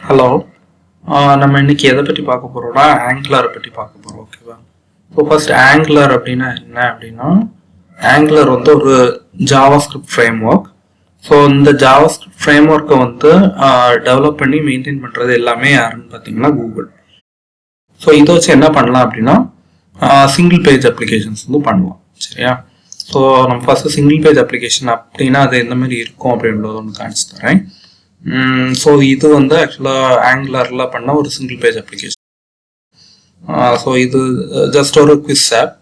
Hello. நம்ம இன்னைக்கு எதை பற்றி பார்க்க போறோம்னா ஆங்குலரை பற்றி பார்க்க போறோம். ஓகேவா? ஸோ ஃபர்ஸ்ட் ஆங்குலர் அப்படின்னா என்ன அப்படின்னா, ஆங்குலர் வந்து ஒரு ஜாவாஸ்கிரிப்ட் ஃப்ரேம் ஒர்க். ஸோ இந்த ஜாவாஸ்கிரிப்ட் ஃப்ரேம் ஒர்க்கை வந்து டெவலப் பண்ணி மெயின்டைன் பண்ணுறது எல்லாமே யாருன்னு பார்த்தீங்கன்னா கூகுள். ஸோ இதை வச்சு என்ன பண்ணலாம் அப்படின்னா சிங்கிள் பேஜ் அப்ளிகேஷன்ஸ் வந்து பண்ணலாம். சரியா? ஸோ நம்ம ஃபர்ஸ்ட் சிங்கிள் பேஜ் அப்ளிகேஷன் அப்படின்னா அது எந்த மாதிரி இருக்கும் அப்படின்றத ஒன்று காமிச்சு தரேன். ஸோ இது வந்து ஆக்சுவலாக ஆங்குலரில் பண்ண ஒரு சிங்கிள் பேஜ் அப்ளிகேஷன். ஸோ இது ஜஸ்ட் ஒரு குவிஸ் ஆப்.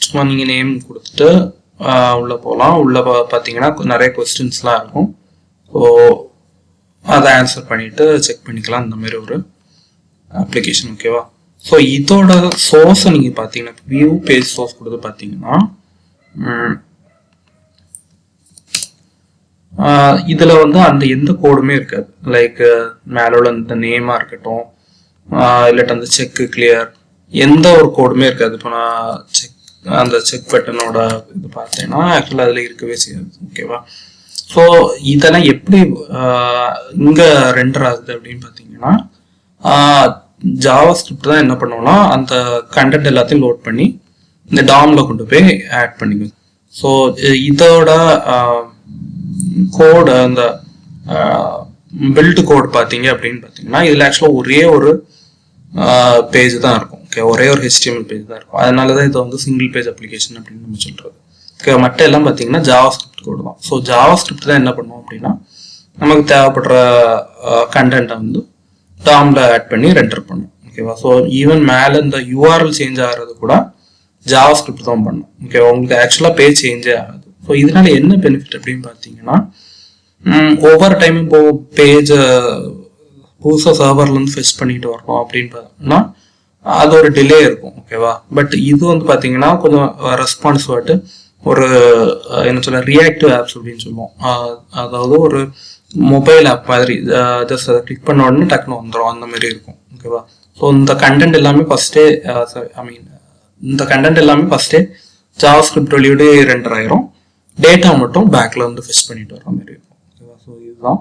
சும்மா நீங்கள் நேம் கொடுத்துட்டு உள்ளே போகலாம். உள்ளே பார்த்தீங்கன்னா நிறைய கொஸ்டின்ஸ்லாம் இருக்கும். ஸோ அதை ஆன்சர் பண்ணிவிட்டு செக் பண்ணிக்கலாம். இந்த மாதிரி ஒரு அப்ளிகேஷன். ஓகேவா? ஸோ இதோட சோர்ஸை நீங்கள் பார்த்தீங்கன்னா வியூ பேஜ் சோர்ஸ் கொடுத்து பார்த்தீங்கன்னா இதுல வந்து அந்த எந்த கோடுமே இருக்காது. லைக் மேல உள்ள இந்த நேமா இருக்கட்டும், இல்லாட்ட அந்த செக் கிளியர், எந்த ஒரு கோடுமே இருக்காது. இப்போ நான் அந்த செக் பட்டனோட இது பார்த்தேன்னா ஆக்சுவலாக அதில் இருக்கவே செய்யாது. ஓகேவா? ஸோ இதெல்லாம் எப்படி இங்கே ரெண்டர் ஆகுது அப்படின்னு பார்த்தீங்கன்னா, ஜாவா ஸ்கிரிப்ட் தான் என்ன பண்ணுவோம்னா அந்த கண்டென்ட் எல்லாத்தையும் லோட் பண்ணி இந்த டாம்ல கொண்டு போய் ஆட் பண்ணிக்கும். ஸோ இதோட கோடு அந்த பில்ட் கோட் பார்த்தீங்க அப்படின்னு பார்த்தீங்கன்னா இதில் ஆக்சுவலாக ஒரே ஒரு பேஜ் தான் இருக்கும். ஓகே, ஒரே ஒரு HTML பேஜ் தான் இருக்கும். அதனால தான் இதை வந்து சிங்கிள் பேஜ் அப்ளிகேஷன் அப்படின்னு நம்ம சொல்கிறது. ஓகே, மற்ற எல்லாம் பார்த்தீங்கன்னா ஜாவா ஸ்கிரிப்ட் கோடு தான். ஸோ ஜாவா ஸ்கிரிப்ட் தான் என்ன பண்ணுவோம் அப்படின்னா நமக்கு தேவைப்படுற கண்டென்ட்டை வந்து டாம்ல ஆட் பண்ணி ரெண்டர் பண்ணும். ஓகேவா? ஸோ ஈவன் மேலே இந்த URL சேஞ்ச் ஆகிறது கூட ஜாவா ஸ்கிரிப்ட் தான் பண்ணும். ஓகே, உங்களுக்கு ஆக்சுவலாக பேஜ் சேஞ்சே ஆகாது. ஸோ இதனால என்ன பெனிஃபிட் அப்படின்னு பார்த்தீங்கன்னா, ஒவ்வொரு டைம் இப்போ பேஜ் புதுசாக சர்வர்லேருந்து ஃபெச் பண்ணிட்டு வரணும் அப்படின்னு பார்த்தோம்னா அது ஒரு டிலே இருக்கும். ஓகேவா? பட் இது வந்து பார்த்தீங்கன்னா கொஞ்சம் ரெஸ்பான்ஸ் வாட்டு ஒரு என்ன சொல்ல ரியாக்டிவ் ஆப்ஸ் அப்படின்னு சொல்லுவோம். அதாவது ஒரு மொபைல் ஆப் மாதிரி ஜஸ்ட் அதை கிளிக் பண்ண உடனே டக்குன்னு வந்துடும், அந்த மாதிரி இருக்கும். ஓகேவா? ஸோ இந்த கண்டென்ட் எல்லாமே ஃபஸ்ட்டே இந்த கண்டென்ட் எல்லாமே ஃபஸ்ட்டே ஜாவா ஸ்கிரிப்ட் வழியோடு ரெண்டர் ஆயிரும். டேட்டா மட்டும் பேக்ல வந்து ஃபெச் பண்ணிட்டு வர மாதிரி இருக்கும். ஓகேவா? ஸோ இதுதான்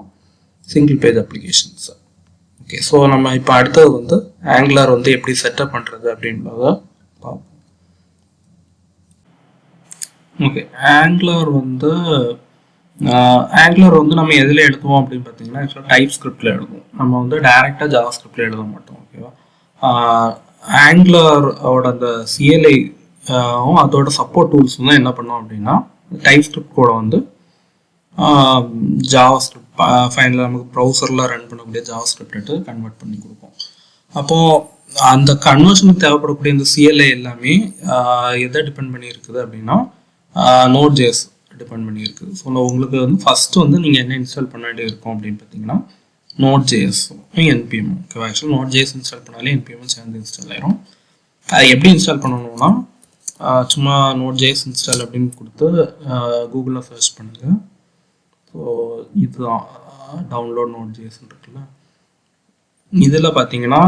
single page applications. Okay, so நம்ம இப்போ அடுத்தது வந்து ஆங்குலர் வந்து எப்படி செட்டப் பண்ணுறது அப்படின்றத பார்ப்போம். ஓகே, ஆங்குலர் வந்து நம்ம எதில் எழுதுவோம் அப்படின்னு பார்த்தீங்கன்னா ஆக்சுவலாக டைப் ஸ்கிரிப்டில் எழுதுவோம். நம்ம வந்து டைரெக்டாக ஜாவா ஸ்கிரிப்டில் எழுத மாட்டோம். ஓகேவா? ஆங்குலரோட அந்த CLI அதோட சப்போர்ட் டூல்ஸ் தான் என்ன பண்ணோம் அப்படின்னா டைப் ஸ்கிரிப்ட் கூட வந்து ஜாவா ஸ்கிரிப்ட் ஃபைனலாக நமக்கு ப்ரௌசரில் ரன் பண்ணக்கூடிய ஜாவா ஸ்கிரிப்ட் கன்வெர்ட் பண்ணி கொடுப்போம். அப்போது அந்த கன்வர்ஷனுக்கு தேவைப்படக்கூடிய இந்த CLI எல்லாமே எதை டிபெண்ட் பண்ணி இருக்குது அப்படின்னா Node.js டிபெண்ட் பண்ணி இருக்குது. ஸோ உங்களுக்கு வந்து ஃபஸ்ட்டு வந்து நீங்கள் என்ன இன்ஸ்டால் பண்ண வேண்டியது இருக்கும் அப்படின்னு பார்த்தீங்கன்னா Node.js NPM. ஓகேவா? ஆக்சுவலாக Node.js இன்ஸ்டால் பண்ணாலே NPM சேர்ந்து இன்ஸ்டால் ஆயிரும். அதை எப்படி இன்ஸ்டால் பண்ணணும்னா சும்மா Node.js இன்ஸ்டால் அப்படின்னு கொடுத்து கூகுளில் சர்ச் பண்ணுங்கள். ஸோ இதுதான் டவுன்லோட் Node.js இருக்குல்ல. இதில் பார்த்தீங்கன்னா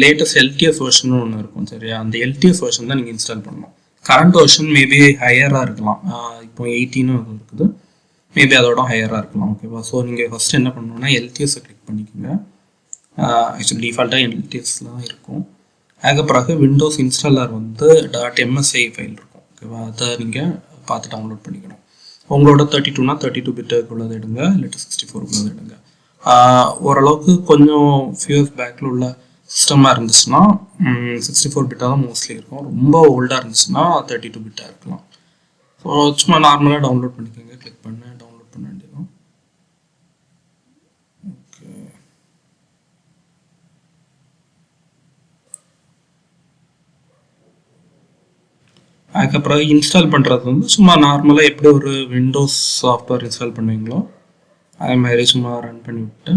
லேட்டஸ்ட் LTS வெர்ஷன் ஒன்று இருக்கும். சரியா? அந்த LTS வெர்ஷன் தான் நீங்கள் இன்ஸ்டால் பண்ணணும். கரண்ட் வெர்ஷன் மேபி ஹையராக இருக்கலாம். இப்போ 18 இருக்குது, மேபி அதோட ஹையராக இருக்கலாம். ஓகேவா? ஸோ நீங்கள் ஃபஸ்ட்டு என்ன பண்ணணும்னா LTS-ஐ கிளிக் பண்ணிக்கோங்க. ஆக்சுவலி டிஃபால்ட்டாக LTS தான் இருக்கும். அதுக்கு பிறகு விண்டோஸ் இன்ஸ்டாலர் வந்து .msi ஃபைல் இருக்கும். ஓகேவா? அதை நீங்கள் பார்த்து டவுன்லோட் பண்ணிக்கணும். உங்களோட 32னா 32 பிட்டுக்குள்ளது எடுங்க, இல்லாட்டி 64 எடுங்க. ஓரளவுக்கு கொஞ்சம் ஃபியூஸ் பேக்கில் உள்ள சிஸ்டமாக இருந்துச்சுன்னா 64 பிட்டாக தான் மோஸ்ட்லி இருக்கும். ரொம்ப ஓல்டாக இருந்துச்சுன்னா 32 பிட்டாக இருக்கலாம். ஸோ சும்மா நார்மலாக டவுன்லோட் பண்ணிக்கோங்க. கிளிக் பண்ண டவுன்லோட் பண்ண வேண்டியதும். ஓகே, அதுக்கப்புறம் இன்ஸ்டால் பண்ணுறது வந்து சும்மா நார்மலாக எப்படி ஒரு விண்டோஸ் சாஃப்ட்வேர் இன்ஸ்டால் பண்ணுவீங்களோ அதே மாதிரி சும்மா ரன் பண்ணி விட்டு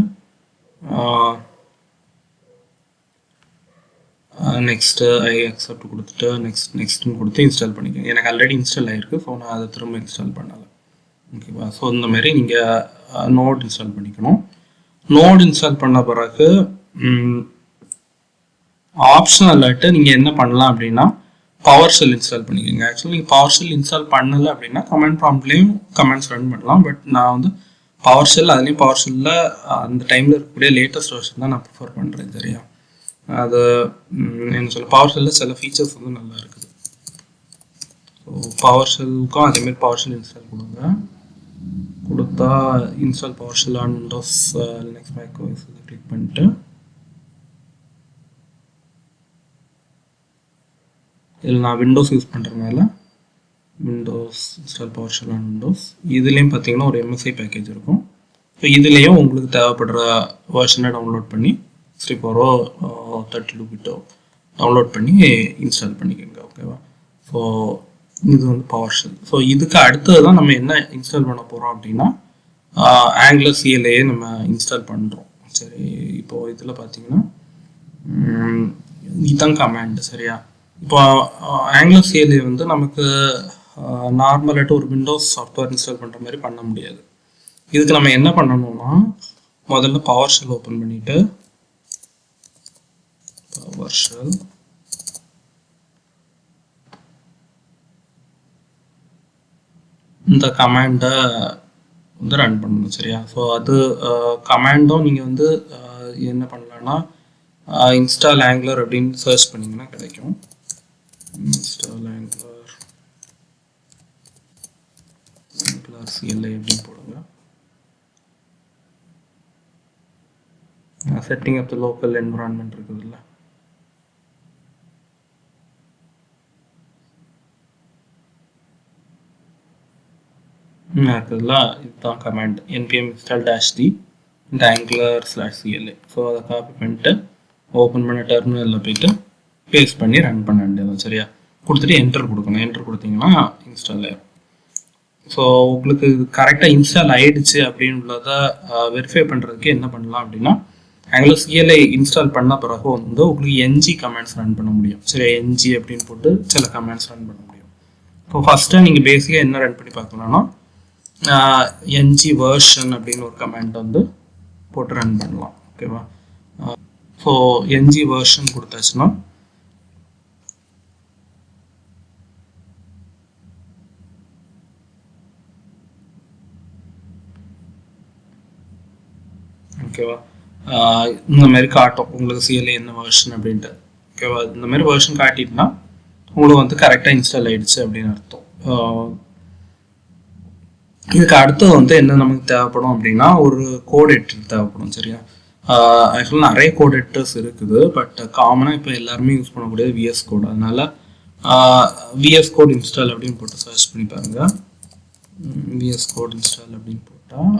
நெக்ஸ்ட்டு ஐ அக்செப்ட் கொடுத்துட்டு நெக்ஸ்ட்னு கொடுத்து இன்ஸ்டால் பண்ணிக்கோங்க. எனக்கு ஆல்ரெடி இன்ஸ்டால் ஆகிருக்கு. ஸோ நான் அதை திரும்ப இன்ஸ்டால் பண்ணலை. ஓகேவா? ஸோ இந்த மாதிரி நீங்கள் நோட் இன்ஸ்டால் பண்ணிக்கணும். நோட் இன்ஸ்டால் பண்ண பிறகு ஆப்ஷனல்லாட்டு நீங்கள் என்ன பண்ணலாம் அப்படின்னா PowerShell இன்ஸ்டால் பண்ணிக்கோங்க. ஆக்சுவலி நீங்கள் PowerShell இன்ஸ்டால் பண்ணலை அப்படின்னா கமெண்ட் ப்ராம்ப்ட்லேயும் கமெண்ட்ஸ் ரன் பண்ணலாம். பட் நான் வந்து பவர் ஷெல், அதுலேயும் பவர் ஷெல்லில் அந்த டைமில் இருக்கக்கூடிய லேட்டஸ்ட் வெர்ஷன் தான் நான் ப்ரிஃபர் பண்ணுறேன். சரியா, அது என்ன சொல்ல, பவர் ஷெல்லில் சில ஃபீச்சர்ஸ் வந்து நல்லா இருக்குது. ஸோ பவர் ஷெல்லுக்கும் அதேமாரி பவர் ஷெல் இன்ஸ்டால் கொடுங்க. கொடுத்தா install power shell on Windows Linux Mac OS click பண்ணிட்டு இதில் நான் விண்டோஸ் யூஸ் பண்ணுறதுனால Windows install power shell on Windows. இதுலேயும் பார்த்தீங்கன்னா ஒரு எம்எஸ்ஐ பேக்கேஜ் இருக்கும். ஸோ இதுலேயும் உங்களுக்கு தேவைப்படுற வெர்ஷனை டவுன்லோட் பண்ணி 64 32 பிட்டோ டவுன்லோட் பண்ணி இன்ஸ்டால் பண்ணிக்கோங்க. ஓகேவா, ஸோ இது வந்து பவர் ஷெல். ஸோ இதுக்கு அடுத்தது தான் நம்ம என்ன இன்ஸ்டால் பண்ண போகிறோம் அப்படின்னா ஆங்குலர் சிஎல்ஏ நம்ம இன்ஸ்டால் பண்ணுறோம். சரி, இப்போது இதில் பார்த்தீங்கன்னா இதுதான் கமாண்ட். சரியா, இப்போ ஆங்குலர் சிஎல்ஏ வந்து நமக்கு நார்மலாகிட்டு ஒரு விண்டோஸ் சாஃப்ட்வேர் இன்ஸ்டால் பண்ணுற மாதிரி பண்ண முடியாது. இதுக்கு நம்ம என்ன பண்ணணும்னா முதல்ல பவர் ஷெல் ஓப்பன் பண்ணிவிட்டு பவர் ஷெல் இந்த கமாண்டை வந்து ரன் பண்ணணும். சரியா, ஸோ அது கமாண்டும் நீங்கள் வந்து என்ன பண்ணலான்னா இன்ஸ்டால் ஆங்குலர் அப்படின்னு சர்ச் பண்ணிங்கன்னா கிடைக்கும். இன்ஸ்டால் ஆங்குலர் சிஎல்ஐ அப்படின்னு போடுங்க. செட்டிங் அப் த லோக்கல் என்விரான்மெண்ட் இருக்குதுல்ல, இருக்குதுல்ல, இதுதான் command npm install -d angular/cla. So அதை காப்பி பண்ணிட்டு ஓப்பன் பண்ண டெர்மினலில் போயிட்டு பேஸ்ட் பண்ணி ரன் பண்ண வேண்டியது. சரியா, கொடுத்துட்டு என்டர் கொடுக்கணும். என்டர் கொடுத்தீங்கன்னா இன்ஸ்டால் ஆயிடும். ஸோ உங்களுக்கு கரெக்டாக இன்ஸ்டால் ஆகிடுச்சு அப்படின்றத வெரிஃபை பண்ணுறதுக்கு என்ன பண்ணலாம் அப்படின்னா ஆங்குலர் சிஎல்ஐ இன்ஸ்டால் பண்ண பிறகு வந்து உங்களுக்கு என்ஜி கமெண்ட்ஸ் ரன் பண்ண முடியும். சரி, என்ஜி அப்படின்னு போட்டு சில கமெண்ட்ஸ் ரன் பண்ண முடியும். ஸோ ஃபஸ்ட்டு நீங்கள் பேசிக்காக என்ன ரன் பண்ணி பார்க்கலாம்னா என்ஜி வெர்ஷன் அப்படின்னு ஒரு கமெண்ட் வந்து போட்டு ரன் பண்ணலாம். ஓகேவா, ஸோ என்ஜி வெர்ஷன் கொடுத்தாச்சுன்னா ஓகேவா, இந்த மாதிரி காட்டும் உங்களுக்கு சிஎல்ஏ என்ன வெர்ஷன் அப்படின்ட்டு. ஓகேவா, இந்த மாதிரி வெர்ஷன் காட்டிட்டுனா உங்களுக்கு வந்து கரெக்டாக இன்ஸ்டால் ஆகிடுச்சு அப்படின்னு அர்த்தம். இதுக்கு அடுத்தது வந்து என்ன நமக்கு தேவைப்படும் அப்படின்னா ஒரு கோட் எடிட்டர் தேவைப்படும். சரியா, ஆக்சுவலாக நிறைய கோட் எடிட்டர்ஸ் இருக்குது, பட் காமனாக இப்போ எல்லாருமே யூஸ் பண்ணக்கூடியது விஎஸ் கோட். அதனால விஎஸ் கோட் இன்ஸ்டால் அப்படின்னு போட்டு சர்ச் பண்ணி பாருங்க. விஎஸ் கோட் இன்ஸ்டால் அப்படின்னு போட்டால்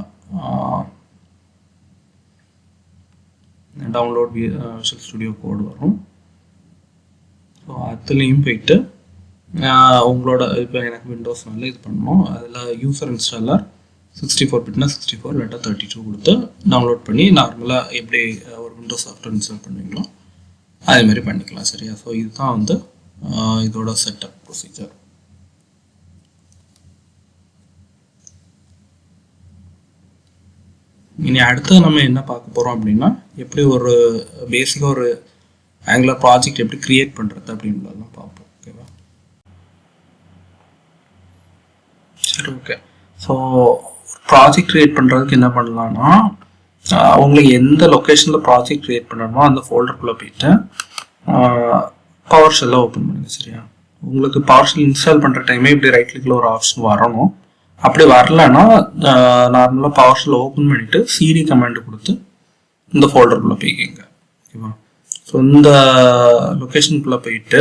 டவுன்லோட் விஷுவல் ஸ்டுடியோ கோட் வரும். ஸோ அதுலேயும் போயிட்டு உங்களோட இப்போ எனக்கு விண்டோஸ்னால இது பண்ணணும். அதில் யூசர் இன்ஸ்டாலர் 64 பிட்னா 64 இல்லாட்டா 32 கொடுத்து டவுன்லோட் பண்ணி நார்மலாக எப்படி ஒரு விண்டோஸ் சாஃப்ட்வேர் இன்ஸ்டால் பண்ணுவீங்களோ அதேமாதிரி பண்ணிக்கலாம். சரியா, ஸோ இதுதான் வந்து இதோட செட்டப் ப்ரொசீஜர். இனி அடுத்து நம்ம என்ன பார்க்க போகிறோம் அப்படின்னா எப்படி ஒரு பேசிக்காக ஒரு ஆங்குலர் ப்ராஜெக்ட் எப்படி கிரியேட் பண்ணுறது அப்படின்றதெல்லாம் பார்ப்போம். ஓகேவா, சரி, ஓகே. ஸோ ப்ராஜெக்ட் கிரியேட் பண்ணுறதுக்கு என்ன பண்ணலான்னா உங்களுக்கு எந்த லொக்கேஷனில் ப்ராஜெக்ட் கிரியேட் பண்ணணுமோ அந்த ஃபோல்டருக்குள்ளே போயிட்டு பவர் ஷெல்லை ஓப்பன் பண்ணுங்க. சரியா, உங்களுக்கு பவர் ஷெல் இன்ஸ்டால் பண்ணுற டைமே இப்படி ரைட் கிளிக்கில் ஒரு ஆப்ஷன் வரணும். அப்படி வரலன்னா நார்மலாக பவர் ஷெல் ஓப்பன் பண்ணிவிட்டு சிடி கமாண்டு கொடுத்து இந்த ஃபோல்டருக்குள்ளே போய்க்கிங்க. ஓகேவா, ஸோ இந்த லொக்கேஷனுக்குள்ளே போயிட்டு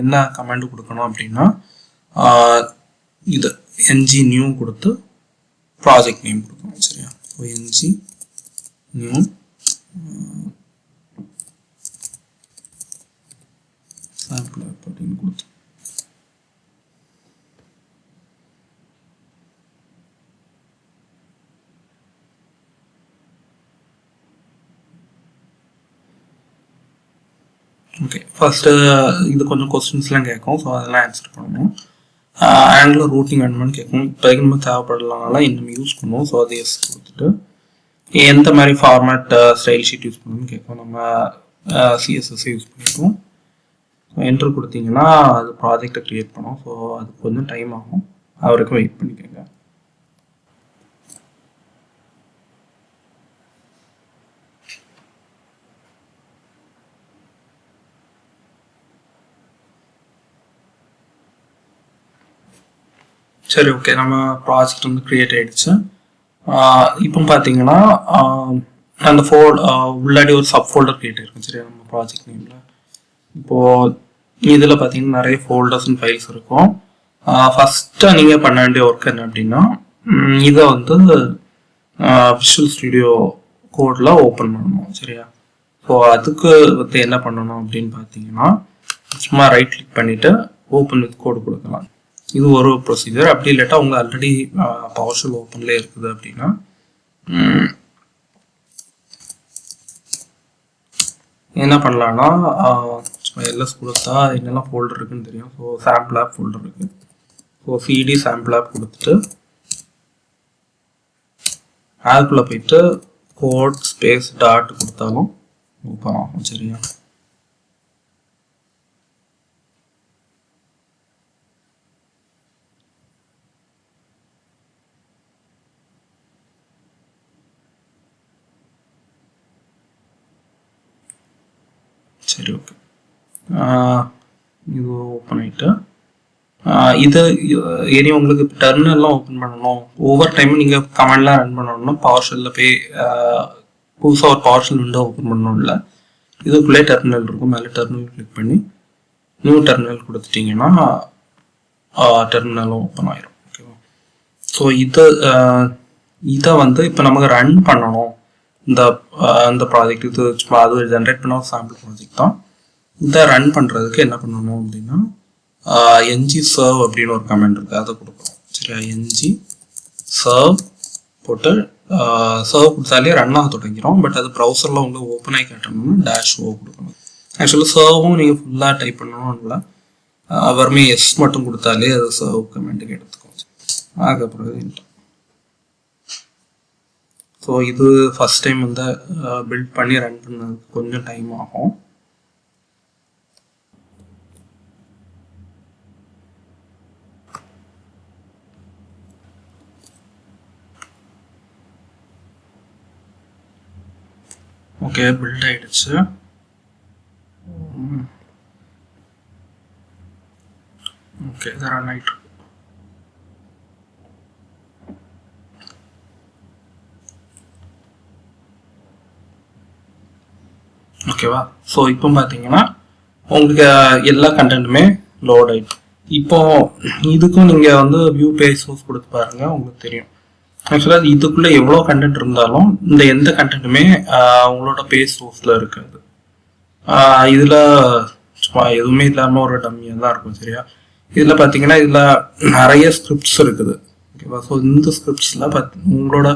என்ன கமாண்டு கொடுக்கணும் அப்படின்னா இது என்ஜி நியூ கொடுத்து ப்ராஜெக்ட் நேம் கொடுக்கணும். சரியா, ஸோ என்ஜி நியூ சாம்பிள் அப்படின்னு கொடுத்து ஓகே. ஃபர்ஸ்ட்டு இது கொஞ்சம் கொஸ்டின்ஸ்லாம் கேட்கும், ஸோ அதெல்லாம் ஆன்சர் பண்ணணும். ஆங்குலர் ரூட்டிங் வேணுமான்னு கேட்கும். இப்போதைக்கு நம்ம தேவைப்படலாம்னால இன்னும் யூஸ் பண்ணுவோம். ஸோ அது எஸ் கொடுத்துட்டு எந்த மாதிரி ஃபார்மேட் ஸ்டைல் ஷீட் யூஸ் பண்ணணும்னு கேட்கும். நம்ம சிஎஸ்எஸ் யூஸ் பண்ணிக்குவோம். ஸோ என்ட்ரு கொடுத்தீங்கன்னா அது ப்ராஜெக்டை க்ரியேட் பண்ணும். ஸோ அது கொஞ்சம் டைம் ஆகும், அவருக்கு வெயிட் பண்ணிக்கோங்க. சரி, ஓகே. நம்ம ப்ராஜெக்ட் வந்து க்ரியேட் ஆகிடுச்சு. இப்போ பார்த்தீங்கன்னா அந்த உள்ளாடி ஒரு சப் ஃபோல்டர் க்ரியேட் ஆகிருக்கும். சரியா, நம்ம ப்ராஜெக்ட் நேமில். இப்போது இதில் பார்த்தீங்கன்னா நிறைய ஃபோல்டர்ஸ் அண்ட் ஃபைல்ஸ் இருக்கும். ஃபஸ்ட்டாக நீங்கள் பண்ண வேண்டிய ஒர்க் என்ன அப்படின்னா, இதை வந்து விஷுவல் ஸ்டுடியோ கோடில் ஓப்பன் பண்ணணும். சரியா, ஸோ அதுக்கு வந்து என்ன பண்ணணும் அப்படின்னு பார்த்தீங்கன்னா, சும்மா ரைட் கிளிக் பண்ணிவிட்டு ஓப்பன் வித் கோடு கொடுக்கலாம். இது ஒரு ப்ரொசீஜர். அப்படி இல்லாட்டா உங்க ஆல்ரெடி பவர்ஷெல் ஓப்பன்ல இருக்குது அப்படின்னா என்ன பண்ணலாம்னா, எல்எஸ் கொடுத்தா என்னெல்லாம் ஃபோல்டர் இருக்குன்னு தெரியும். ஸோ சாம்பிள் ஆப் ஃபோல்டர் இருக்கு. ஸோ சிடி சாம்பிள் ஆப் கொடுத்துட்டு ஆப்ல போயிட்டு கோட் ஸ்பேஸ் டாட் கொடுத்தாலும் ஓப்பன் ஆகும். சரியா, சரி, ஓகே. இது ஓப்பன் ஆகிட்டு இது இனி உங்களுக்கு டெர்மினல்லாம் ஓப்பன் பண்ணணும். ஒவ்வொரு டைமும் நீங்கள் கமெண்ட்லாம் ரன் பண்ணணும்னா பவர்ஷெல்லில் போய் புதுசாக ஒரு பவர்ஷெல் விண்டோ ஓப்பன் பண்ணணும்ல, இதுக்குள்ளே டெர்மினல் இருக்கும். மேலே டெர்மினல் கிளிக் பண்ணி நியூ டெர்மினல் கொடுத்துட்டிங்கன்னா டெர்மினலும் ஓப்பன் ஆயிரும். ஓகேவா, ஸோ இதை வந்து இப்போ நமக்கு ரன் பண்ணணும். இந்த ப்ராஜெக்ட் இது சும்மா அது ஜென்ரேட் பண்ண ஒரு சாம்பிள் ப்ராஜெக்ட் தான். இதை ரன் பண்ணுறதுக்கு என்ன பண்ணணும் அப்படின்னா, என்ஜி சர்வ் அப்படின்னு ஒரு கமெண்ட் இருக்குது, அதை கொடுக்கணும். சரியா, என்ஜி சர்வ் போட்டு சர்வ் கொடுத்தாலே ரன் ஆக தொடங்கிறோம். பட் அது ப்ரௌசரில் உங்களுக்கு ஓப்பன் ஆகி காட்டணும்னா டேஷ் ஓ கொடுக்கணும். ஆக்சுவலாக சர்வும் நீங்கள் ஃபுல்லாக டைப் பண்ணணும் இல்லை, வெறுமே எஸ் மட்டும் கொடுத்தாலே அது சர்வ் கமெண்ட்டுக்கு எடுத்துக்கும். அதுக்கப்புறம் ஸோ இது ஃபஸ்ட் டைம் வந்து பில்ட் பண்ணி ரன் பண்ணதுக்கு கொஞ்சம் டைம் ஆகும். ஓகே, பில்ட் ஆயிடுச்சு. ஓகே, இது ரன் ஆயிட்டு. ஓகேவா, ஸோ இப்போ பார்த்தீங்கன்னா உங்களுக்கு எல்லா கண்டென்ட்டுமே லோட் ஆயிடுச்சு. இப்போ இதுக்கும் நீங்கள் வந்து வியூ பேஜ் சோர்ஸ் கொடுத்து பாருங்க, உங்களுக்கு தெரியும். ஆக்சுவலாக இதுக்குள்ளே எவ்வளோ கண்டென்ட் இருந்தாலும் இந்த எந்த கண்டென்ட்டுமே உங்களோட பேஜ் சோர்ஸில் இருக்காது. இதில் சும்மா எதுவுமே இல்லாமல் ஒரு டம்மியாக தான் இருக்கும். சரியா, இதில் பார்த்தீங்கன்னா இதில் நிறைய ஸ்கிரிப்ட்ஸ் இருக்குது. ஓகேவா, ஸோ இந்த ஸ்கிரிப்ட்ஸில் உங்களோட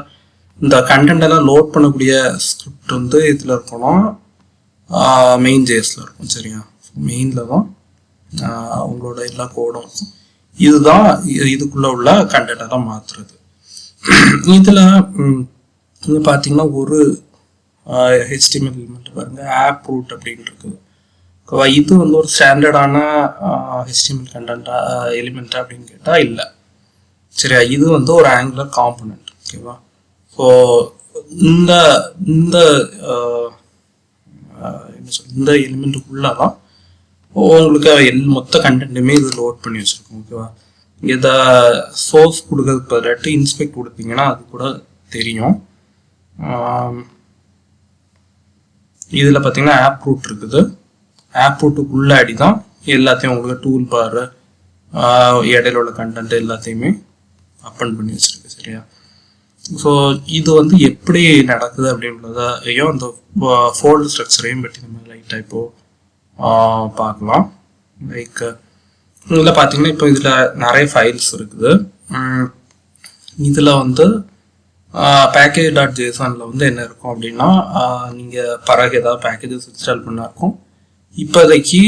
இந்த கண்டென்ட் எல்லாம் லோட் பண்ணக்கூடிய ஸ்கிரிப்ட் வந்து இதில் இருக்கணும், மெயின் ஜேஸில் இருக்கும். சரியா, மெயினில் தான் உங்களோட எல்லா கோடும். இதுதான் இதுக்குள்ளே உள்ள கண்டென்ட்டெல்லாம் மாற்றுறது. இதில் நீங்கள் பார்த்தீங்கன்னா ஒரு ஹெச்டிஎம்எல் எலிமெண்ட் பாருங்க, ஆப் ரூட் அப்படின்னு இருக்குது. இது வந்து ஒரு ஸ்டாண்டர்டான ஹெச்டிஎம்எல் கண்டென்ட்டா எலிமெண்ட்டா அப்படின்னு கேட்டால் இல்லை. சரியா, இது வந்து ஒரு ஆங்குலர் காம்பனண்ட். ஓகேவா, ஸோ இந்த இந்த என்ன சொல் இந்த எலிமெண்ட்டுக்குள்ளே தான் உங்களுக்கு மொத்த கண்டென்ட்டுமே இது லோட் பண்ணி வச்சுருக்கோம். ஓகேவா, இதை சோர்ஸ் கொடுக்கறதுக்கு பதிலாட்டு இன்ஸ்பெக்ட் கொடுத்தீங்கன்னா அது கூட தெரியும். இதில் பார்த்தீங்கன்னா ஆப் ரூட் இருக்குது. ஆப் ரூட்டுக்குள்ளாடி தான் எல்லாத்தையும் உங்களுக்கு டூல் பாரு இடையில உள்ள கண்டென்ட் எல்லாத்தையுமே அப்பன் பண்ணி வச்சுருக்கு. சரியா, ஸோ இது வந்து எப்படி நடக்குது அப்படின்றதையும் அந்த ஃபோல்டர் ஸ்ட்ரக்சரையும் பற்றி நம்ம லைட்டாக இப்போது பார்க்கலாம். லைக் இதில் பார்த்தீங்கன்னா இப்போ இதில் நிறைய ஃபைல்ஸ் இருக்குது. இதில் வந்து package.jsonல வந்து என்ன இருக்கும் அப்படின்னா, நீங்கள் பிறகு ஏதாவது பேக்கேஜஸ் இன்ஸ்டால் பண்ண இருக்கும். இப்போதைக்கு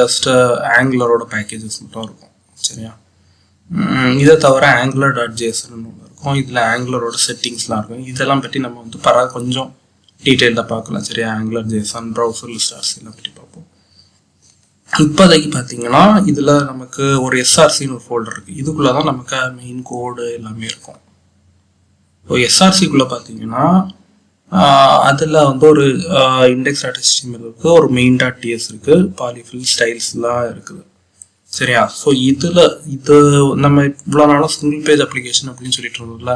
ஜஸ்ட் ஆங்குலரோட பேக்கேஜஸ் மட்டும் இருக்கும். சரியா, இதை தவிர angular.json ஒன்று இருக்கும். இதில் ஆங்குலரோட செட்டிங்ஸ்லாம் இருக்கும். இதெல்லாம் பற்றி நம்ம வந்து கொஞ்சம் டீட்டெயிலாக பார்க்கலாம். சரியா, AngularJSON ப்ரௌசர் லிஸ்ட் எல்லாம் பற்றி பார்ப்போம். இப்போதைக்கு பார்த்தீங்கன்னா இதில் நமக்கு ஒரு எஸ்ஆர்சின்னு ஒரு ஃபோல்டர் இருக்குது. இதுக்குள்ளே தான் நமக்கு மெயின் கோடு எல்லாமே இருக்கும். இப்போ எஸ்ஆர்சிக்குள்ளே பார்த்தீங்கன்னா அதில் வந்து ஒரு index.html இருக்குது, ஒரு main.ts இருக்குது, பாலிஃபில் ஸ்டைல்ஸ்லாம் இருக்குது. சரியா? ஸோ இது நம்ம இவ்வளோ நாளும் சிங்கிள் பேஜ் அப்ளிகேஷன் அப்படின்னு சொல்லிட்டு இருந்தோம்ல,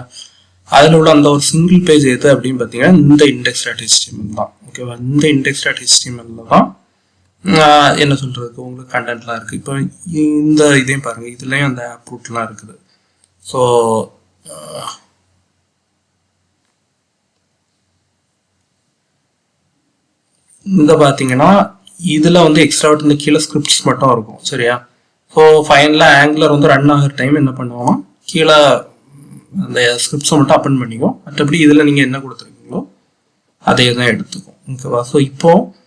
அதில் உள்ள அந்த ஒரு சிங்கிள் பேஜ் எது அப்படின்னு பார்த்தீங்கன்னா இந்த index.html தான். ஓகேவா? இந்த index.html தான் என்ன சொல்றதுக்கு உங்களுக்கு கண்டென்ட்லாம் இருக்குது. இப்போ இந்த இதையும் பாருங்கள், இதுலேயும் அந்த ஆப் ரூட்லாம் இருக்குது. ஸோ இந்த பார்த்தீங்கன்னா இதில் வந்து எக்ஸ்ட்ரா இந்த கீழே ஸ்கிரிப்ட்ஸ் மட்டும் இருக்கும். சரியா? ஸோ ஃபைனலாக ஆங்குலர் வந்து ரன் ஆகிற டைம் என்ன பண்ணுவோம்னா கீழே அந்த ஸ்கிரிப்ட்ஸை மட்டும் அப்பன் பண்ணிக்கும். மற்றபடி இதில் நீங்கள் என்ன கொடுத்துருக்கீங்களோ அதே தான் எடுத்துக்கும். ஓகேவா? ஸோ இப்போது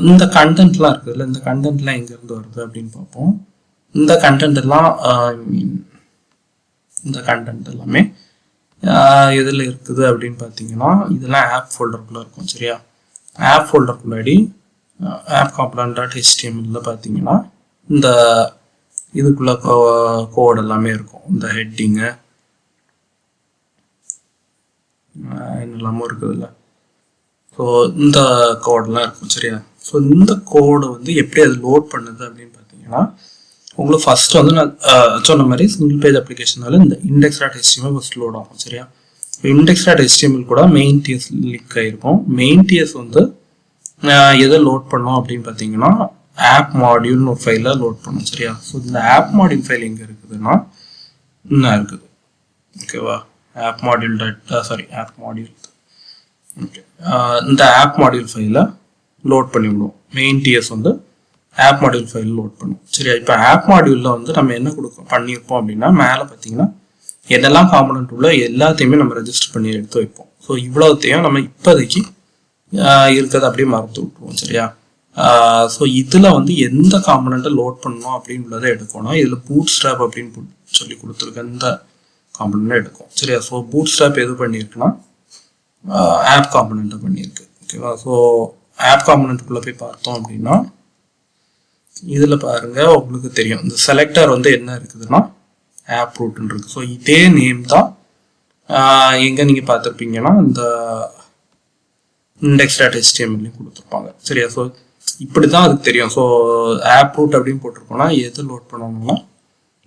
இந்த கண்டென்ட்லாம் இருக்குதுல்ல, இந்த கண்டென்ட்லாம் எங்கேருந்து வருது அப்படின்னு பார்ப்போம். இந்த கண்டென்ட் எல்லாம் இந்த கண்டென்ட் எல்லாமே எதில் இருக்குது அப்படின்னு பார்த்தீங்கன்னா இதெல்லாம் ஆப் ஃபோல்டருக்குள்ளே இருக்கும். சரியா? ஆப் ஃபோல்டருக்குள்ளாடி ஆப் component.html பார்த்தீங்கன்னா இந்த இதுக்குள்ள கோட் எல்லாமே இருக்கும். இந்த ஹெட்டிங்கு என்னெல்லாமோ இருக்குதுல்ல, ஸோ இந்த கோடெலாம் இருக்கும். சரியா? ஸோ இந்த கோடை வந்து எப்படி அது லோட் பண்ணுது அப்படின்னு பார்த்தீங்கன்னா உங்களுக்கு ஃபர்ஸ்ட் வந்து நான் சொன்ன மாதிரி சிங்கிள் பேஜ் அப்ளிகேஷனால இந்த index.html ஃபர்ஸ்ட் லோட் ஆகும். சரியா? index.html கூட மெயின் டிஎஸ் லிங்க் ஆகிருக்கும். மெயின் டிஎஸ் வந்து எதை லோட் பண்ணோம் அப்படின்னு பார்த்தீங்கன்னா ஆப் மாடியூல்னு ஒரு ஃபைலை லோட் பண்ணோம். சரியா? ஸோ இந்த ஆப் மாடியூல் ஃபைல் எங்கே இருக்குதுன்னா இன்னும் இருக்குது. ஓகேவா? ஆப் மாடியூல் ஓகே, இந்த ஆப் மாடியூல் ஃபைலை லோட் பண்ணி விடுவோம். மெயின் டிஎஸ் வந்து ஆப் மாடியூல் ஃபைல் லோட் பண்ணும். சரியா? இப்போ ஆப் மாடியூலில் வந்து நம்ம என்ன பண்ணியிருப்போம் அப்படின்னா மேலே பார்த்தீங்கன்னா என்னெல்லாம் காம்பனண்ட் உள்ள எல்லாத்தையுமே நம்ம ரெஜிஸ்டர் பண்ணி எடுத்து வைப்போம். ஸோ இவ்வளோத்தையும் நம்ம இப்போதைக்கு இருக்கிறத அப்படியே மறந்து விட்டுருவோம். சரியா? ஸோ இதில் வந்து எந்த காம்பனண்ட்டை லோட் பண்ணணும் அப்படின்றத எடுக்கணும். இதில் பூட் ஸ்ட்ராப் அப்படின்னு சொல்லி கொடுத்துருக்க இந்த காம்பனண்ட்டை எடுக்கும். சரியா? ஸோ பூட் ஸ்ட்ராப் எது பண்ணியிருக்குன்னா ஆப் காம்பனண்ட்டை பண்ணியிருக்கு. ஓகேவா? ஸோ ஆப் காம்பனண்ட்டுக்குள்ளே போய் பார்த்தோம் அப்படின்னா இதில் பாருங்கள், உங்களுக்கு தெரியும் இந்த செலக்டர் வந்து என்ன இருக்குதுன்னா ஆப் ரூட்னு இருக்குது. ஸோ இதே நேம் தான் எங்கே நீங்கள் பார்த்துருப்பீங்கன்னா இந்த index.html கொடுத்துருப்பாங்க. சரியா? ஸோ இப்படி தான் அதுக்கு தெரியும். ஸோ ஆப் ரூட் அப்படின்னு போட்டிருக்கோம்னா எது லோட் பண்ணணும்னா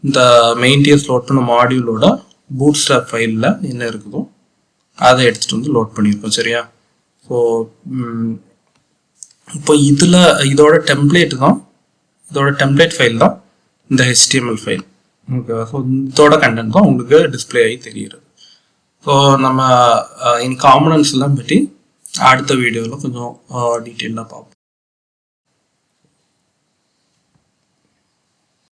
இந்த மெயின் டிஎஸ் லோட் பண்ண மாடியூலோட பூட் ஸ்ட்ராப் ஃபைலில் என்ன இருக்குதோ அதை எடுத்துகிட்டு வந்து லோட் பண்ணியிருக்கோம். சரியா? ஸோ இப்போ இதோட டெம்ப்ளேட் ஃபைல் தான் இந்த HTML ஃபைல். ஓகேவா? ஸோ இதோட கண்டென்ட் தான் உங்களுக்கு டிஸ்பிளே ஆகி தெரிகிறது. ஸோ நம்ம காம்பனன்ட்ஸ் எல்லாம் பற்றி அடுத்த வீடியோவில் கொஞ்சம் டீட்டெயிலாக பார்ப்போம்.